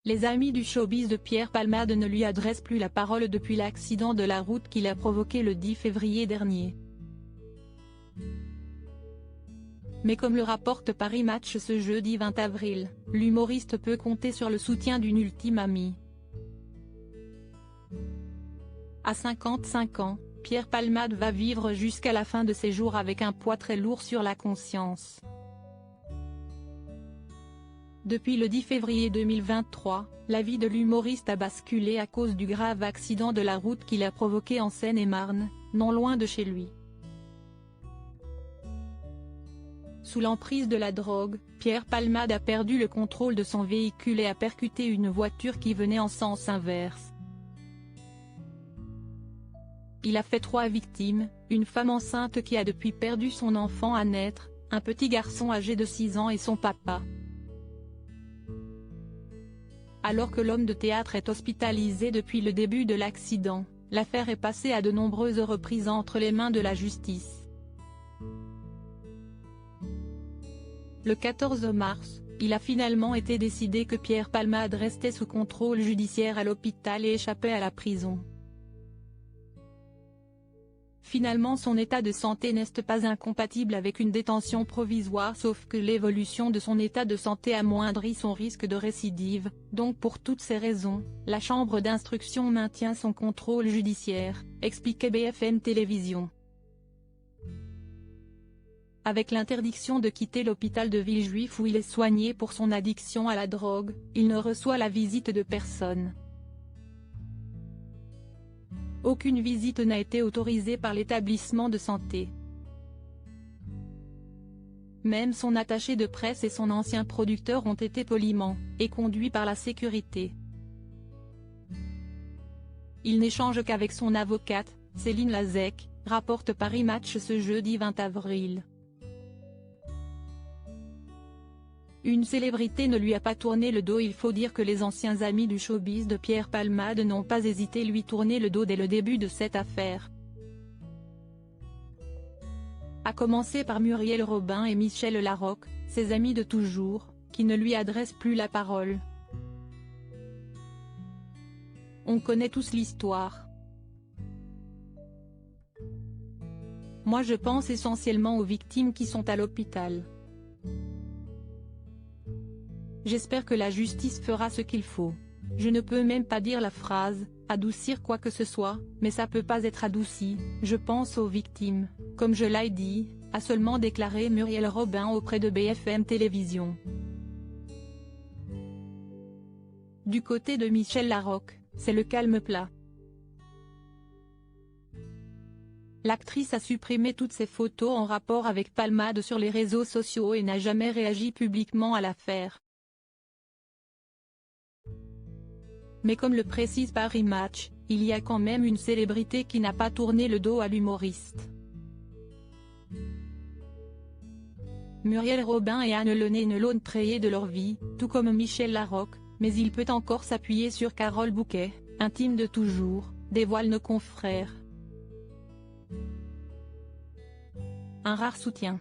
Les amis du showbiz de Pierre Palmade ne lui adressent plus la parole depuis l'accident de la route qu'il a provoqué le 10 février dernier. Mais comme le rapporte Paris Match ce jeudi 20 avril, l'humoriste peut compter sur le soutien d'une ultime amie. À 55 ans, Pierre Palmade va vivre jusqu'à la fin de ses jours avec un poids très lourd sur la conscience. Depuis le 10 février 2023, la vie de l'humoriste a basculé à cause du grave accident de la route qu'il a provoqué en Seine-et-Marne, non loin de chez lui. Sous l'emprise de la drogue, Pierre Palmade a perdu le contrôle de son véhicule et a percuté une voiture qui venait en sens inverse. Il a fait 3 victimes, une femme enceinte qui a depuis perdu son enfant à naître, un petit garçon âgé de 6 ans et son papa. Alors que l'homme de théâtre est hospitalisé depuis le début de l'accident, l'affaire est passée à de nombreuses reprises entre les mains de la justice. Le 14 mars, il a finalement été décidé que Pierre Palmade restait sous contrôle judiciaire à l'hôpital et échappait à la prison. Finalement son état de santé n'est pas incompatible avec une détention provisoire sauf que l'évolution de son état de santé amoindrit son risque de récidive, donc pour toutes ces raisons, la chambre d'instruction maintient son contrôle judiciaire, expliquait BFM Télévision. Avec l'interdiction de quitter l'hôpital de Villejuif où il est soigné pour son addiction à la drogue, il ne reçoit la visite de personne. Aucune visite n'a été autorisée par l'établissement de santé. Même son attaché de presse et son ancien producteur ont été poliment et conduits par la sécurité. Il n'échange qu'avec son avocate, Céline Lazec, rapporte Paris Match ce jeudi 20 avril. Une célébrité ne lui a pas tourné le dos. Il faut dire que les anciens amis du showbiz de Pierre Palmade n'ont pas hésité à lui tourner le dos dès le début de cette affaire. À commencer par Muriel Robin et Michel Larocque, ses amis de toujours, qui ne lui adressent plus la parole. On connaît tous l'histoire. Moi je pense essentiellement aux victimes qui sont à l'hôpital. J'espère que la justice fera ce qu'il faut. Je ne peux même pas dire la phrase « adoucir quoi que ce soit », mais ça peut pas être adouci, je pense aux victimes, comme je l'ai dit, a seulement déclaré Muriel Robin auprès de BFM Télévision. Du côté de Michel Larocque, c'est le calme plat. L'actrice a supprimé toutes ses photos en rapport avec Palmade sur les réseaux sociaux et n'a jamais réagi publiquement à l'affaire. Mais comme le précise Paris Match, il y a quand même une célébrité qui n'a pas tourné le dos à l'humoriste. Muriel Robin et Anne Lenné ne l'ont trahé de leur vie, tout comme Michel Larocque, mais il peut encore s'appuyer sur Carole Bouquet, intime de toujours, dévoile nos confrères. Un rare soutien.